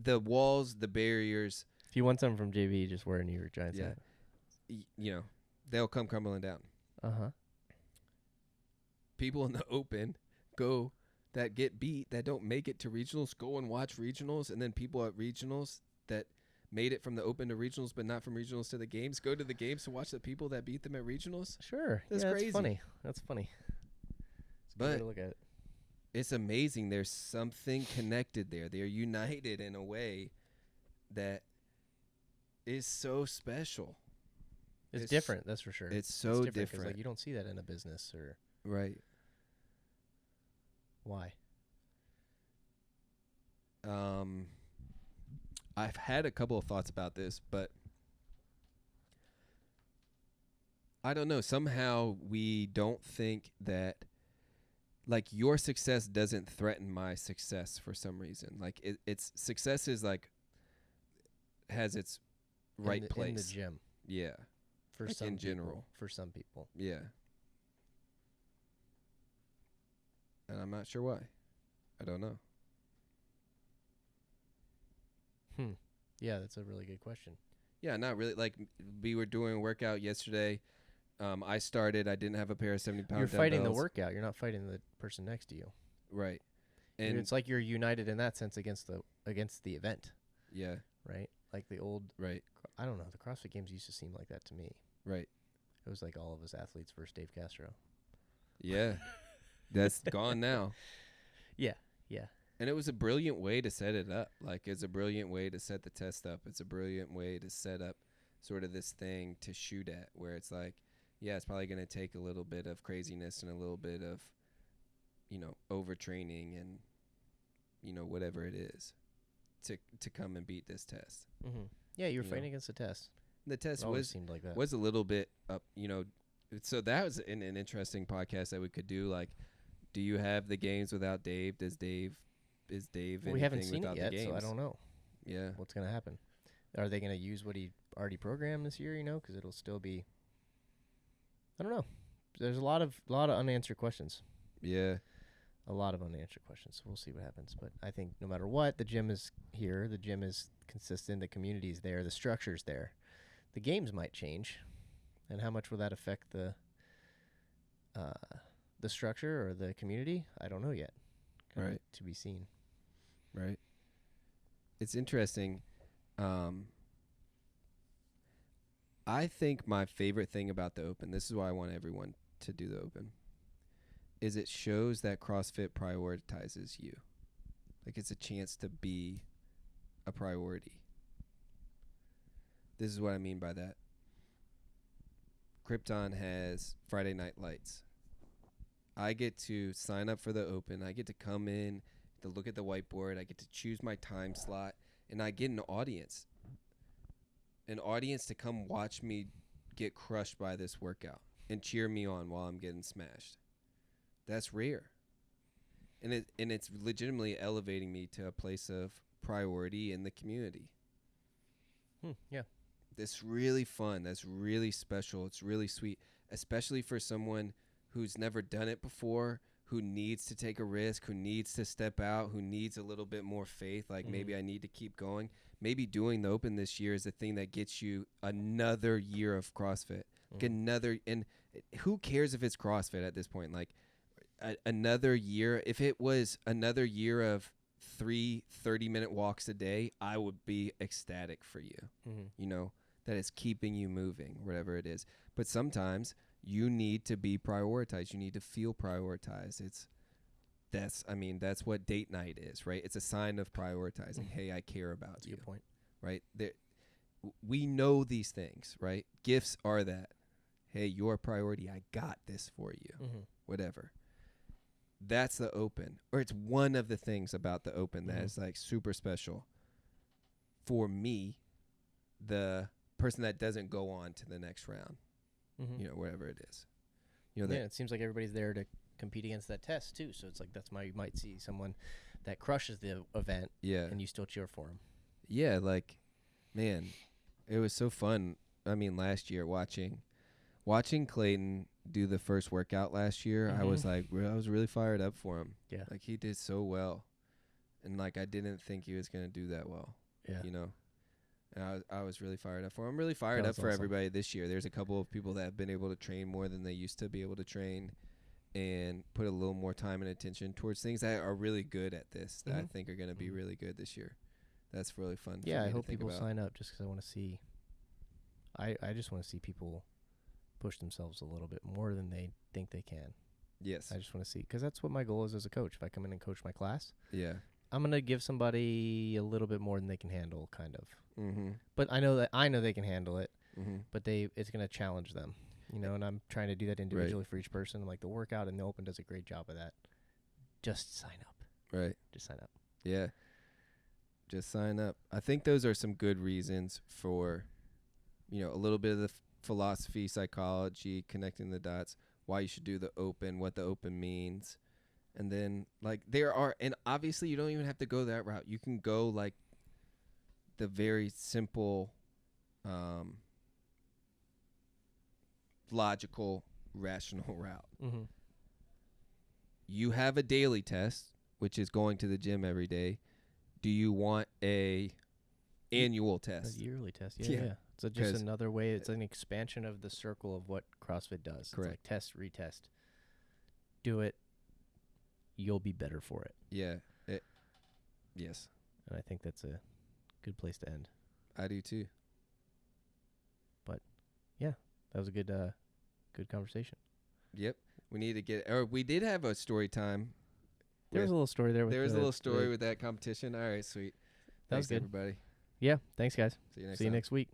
A: The walls, the barriers.
B: If you want something from JV, just wear a New York Giants hat.
A: They'll come crumbling down. People in the open that get beat, that don't make it to regionals, go and watch regionals, and then people at regionals that made it from the open to regionals, but not from regionals to the games, go to the games to watch the people that beat them at regionals.
B: Sure.
A: That's crazy.
B: That's funny. That's funny. It's a good way to look at it.
A: It's amazing. There's something connected there. They're united in a way that is so special.
B: It's different, that's for sure.
A: It's so different.
B: Like, you don't see that in a business or
A: right.
B: Why?
A: I've had a couple of thoughts about this, but I don't know. Somehow we don't think that, like, your success doesn't threaten my success for some reason. Like, it's success is like has its right place
B: in the gym.
A: Yeah,
B: for
A: like
B: some
A: in
B: people,
A: general.
B: For some people.
A: Yeah, and I'm not sure why. I don't know.
B: Yeah, that's a really good question.
A: Yeah, not really. Like, we were doing a workout yesterday. I started. I didn't have a pair of 70-pound
B: You're fighting the
A: dumbbells.
B: workout. You're not fighting the person next to you.
A: Right. And
B: it's like you're united in that sense against the event.
A: Yeah.
B: Right? Like the old...
A: Right.
B: I don't know. The CrossFit Games used to seem like that to me.
A: Right.
B: It was like all of us athletes versus Dave Castro.
A: Yeah. That's gone now.
B: Yeah. Yeah.
A: And it was a brilliant way to set it up. Like, it's a brilliant way to set the test up. It's a brilliant way to set up sort of this thing to shoot at, where it's like, yeah, it's probably going to take a little bit of craziness and a little bit of, overtraining and, whatever it is to come and beat this test.
B: Mm-hmm. Yeah, you were fighting against the test.
A: The test
B: seemed like that.
A: was a little bit up, so that was an interesting podcast that we could do. Like, do you have the games without Dave? Is Dave
B: we haven't seen
A: without
B: it yet,
A: the games?
B: so I don't know.
A: Yeah.
B: What's going to happen? Are they going to use what he already programmed this year, because it'll still be... I don't know. There's a lot of unanswered questions.
A: Yeah.
B: A lot of unanswered questions. So we'll see what happens. But I think no matter what, the gym is here. The gym is consistent. The community's there. The structure's there. The games might change. And how much will that affect the structure or the community? I don't know yet.
A: Right.
B: To be seen.
A: Right. It's interesting. I think my favorite thing about the Open, this is why I want everyone to do the Open, is it shows that CrossFit prioritizes you. Like, it's a chance to be a priority. This is what I mean by that. Krypton has Friday Night Lights. I get to sign up for the Open. I get to come in, to look at the whiteboard. I get to choose my time slot, and I get an audience to come watch me get crushed by this workout and cheer me on while I'm getting smashed. That's rare. And it's legitimately elevating me to a place of priority in the community.
B: Yeah.
A: That's really fun. That's really special. It's really sweet, especially for someone who's never done it before, who needs to take a risk, who needs to step out, who needs a little bit more faith. Like, maybe I need to keep going. Maybe doing the Open this year is the thing that gets you another year of CrossFit. Like and who cares if it's CrossFit at this point? Like, another year, if it was another year of 3 30-minute walks a day, I would be ecstatic for you. That it's keeping you moving, whatever it is. But sometimes you need to be prioritized. You need to feel prioritized. That's what date night is, right? It's a sign of prioritizing. Hey, I care about
B: That's
A: you.
B: a good point.
A: Right? We know these things, right? Gifts are that. Hey, you're a priority. I got this for you. Whatever. That's the Open. Or it's one of the things about the Open that is, like, super special. For me, the person that doesn't go on to the next round, whatever it is.
B: It seems like everybody's there to compete against that test too. So it's like, that's why you might see someone that crushes the event, and you still cheer for him.
A: Yeah, like, man, it was so fun. I mean, last year watching Clayton do the first workout last year, I was like, I was really fired up for him.
B: Yeah,
A: like, he did so well, and like, I didn't think he was gonna do that well.
B: Yeah,
A: And I was really fired up for him. I'm really fired up for everybody this year. There's a couple of people that have been able to train more than they used to be able to train, and put a little more time and attention towards things that are really good at this, that I think are going to be really good this year. that's really fun.
B: Yeah,
A: for me
B: I
A: to
B: hope
A: think
B: people
A: about.
B: sign up just because I want to see. I just want to see people push themselves a little bit more than they think they can.
A: Yes.
B: I just want to see, because that's what my goal is as a coach. If I come in and coach my class,
A: Yeah.
B: I'm gonna give somebody a little bit more than they can handle, kind of.
A: Mm-hmm.
B: But I know they can handle it.
A: Mm-hmm.
B: But it's gonna challenge them, and I'm trying to do that individually for each person. Like the workout and the open does a great job of that. Just sign up.
A: Right.
B: Just sign up.
A: Yeah. Just sign up. I think those are some good reasons for, a little bit of the philosophy, psychology, connecting the dots, why you should do the open, what the open means. And then, and obviously you don't even have to go that route. You can go, like, the very simple, logical, rational route.
B: Mm-hmm.
A: You have a daily test, which is going to the gym every day. Do you want a annual test?
B: A yearly test, yeah. So just another way. It's an expansion of the circle of what CrossFit does.
A: Correct.
B: It's like test, retest. Do it. You'll be better for it.
A: Yeah. Yes.
B: And I think that's a good place to end.
A: I do too.
B: But yeah, that was a good conversation.
A: Yep. We did have a story time.
B: There was a little story there.
A: There was a little story with that competition. All right, sweet.
B: That was good.
A: Everybody.
B: Yeah. Thanks, guys.
A: See you next time.
B: Next week.